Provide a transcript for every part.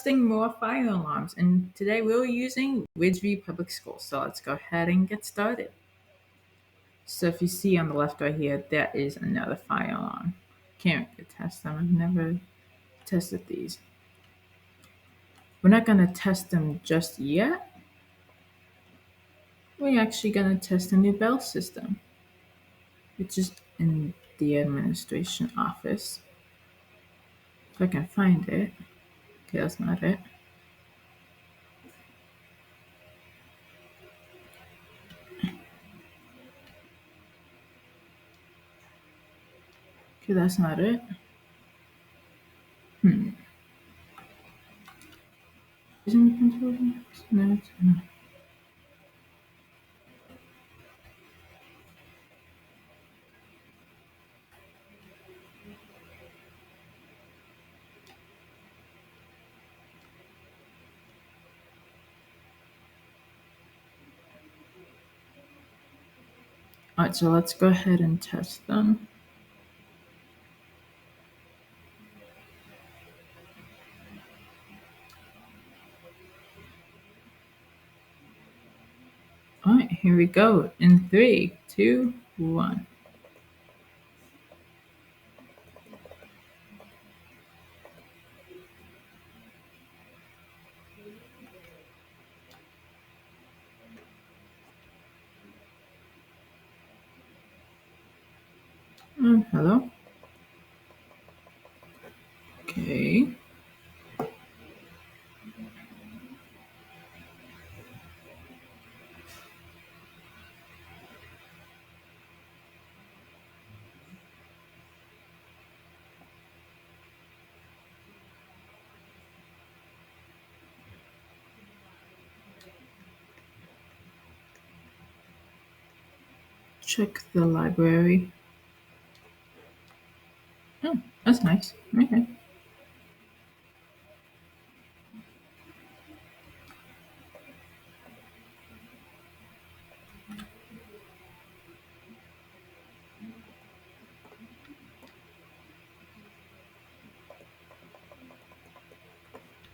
testing more fire alarms, and today we're using Ridgeview Public Schools. So let's go ahead and get started. So if you see on the left right here, there is another fire alarm. Can't test them. I've never tested these. We're not gonna test them just yet. We're actually gonna test a new bell system, which is in the administration office. If I can find it. Okay, that's not it. Okay, that's not it. No. Alright, so let's go ahead and test them. Alright, here we go. In 3, 2, 1. Hello? Okay. Check the library. Oh, that's nice. Okay.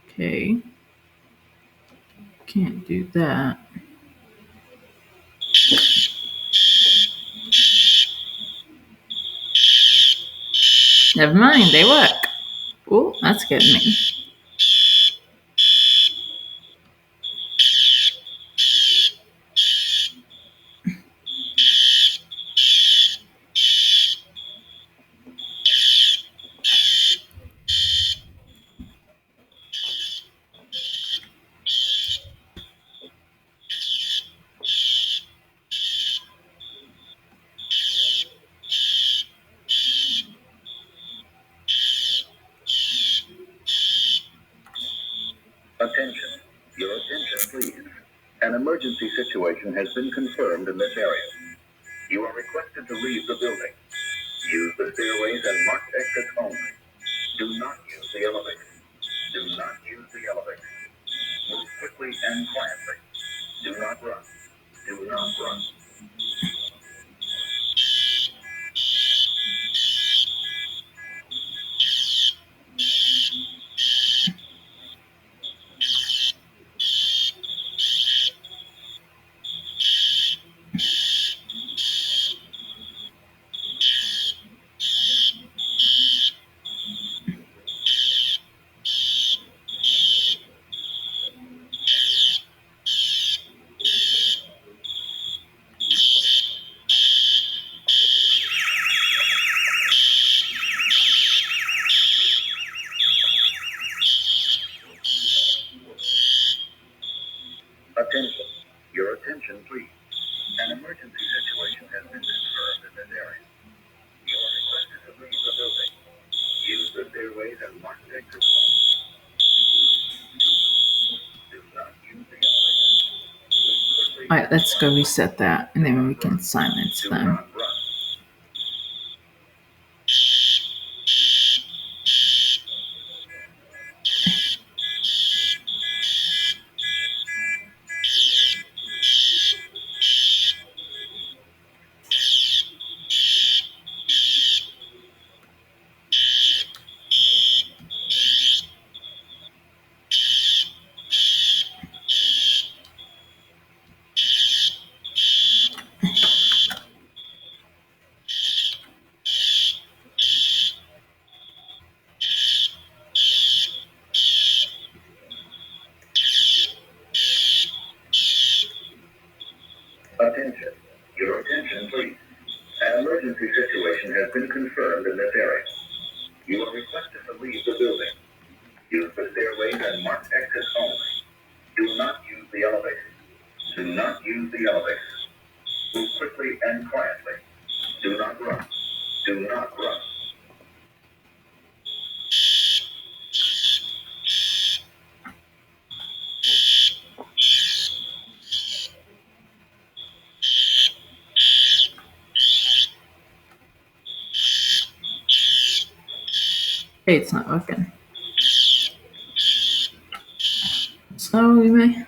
Okay. Can't do that. Never mind, they work. Oh, that's getting me. Attention. Your attention, please. An emergency situation has been confirmed in this area. You are requested to leave the building. Use the stairways and marked exits only. Do not use the elevator. Do not use the elevator. Move quickly and quietly. Do not run. Do not run. Attention. Your attention, please. An emergency situation has been confirmed in this area. You are requested to leave the building. Use the stairways and marked exits only. Do not use the elevator. Alright, let's go reset that, and then we can silence Do them. not run. been confirmed in this area. You are requested to leave the building. Use the stairways and marked exits only. Do not use the elevator. Do not use the elevator. Move quickly and quietly. Do not run. Do not run. Hey, it's not working. Slowly, may.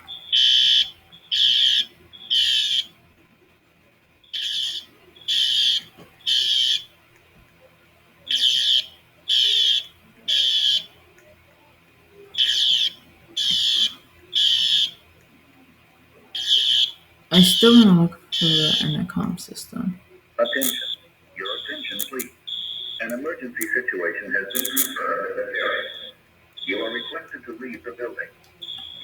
I still want to look for the intercom system. Attention. Your attention, please. An emergency situation has been confirmed in this area. You are requested to leave the building.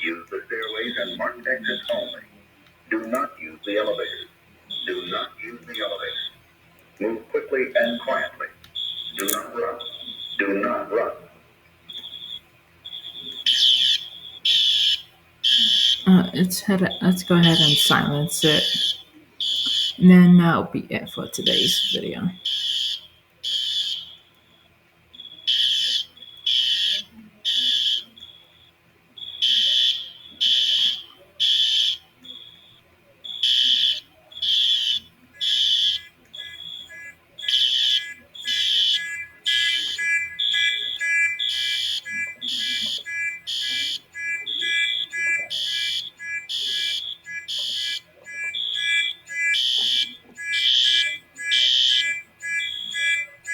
Use the stairways and marked exits only. Do not use the elevators. Do not use the elevators. Move quickly and quietly. Do not run. Do not run. Let's go ahead and silence it. And then that'll be it for today's video.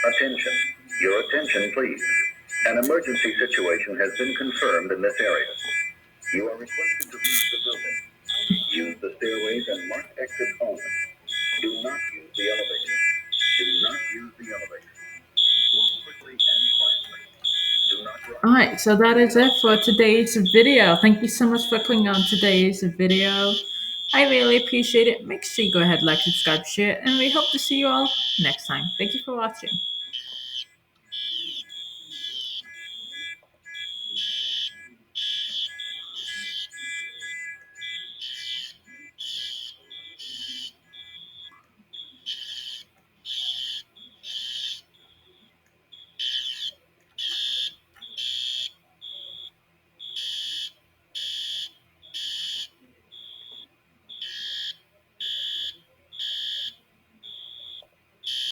Attention. Your attention, please. An emergency situation has been confirmed in this area. You are requested to leave the building. Use the stairways and marked exits only. Do not use the elevator. Do not use the elevator. Move quickly and quietly. Do not run. Alright, so that is it for today's video. Thank you so much for clicking on today's video. I really appreciate it. Make sure you go ahead, like, subscribe, share, and we hope to see you all next time. Thank you for watching.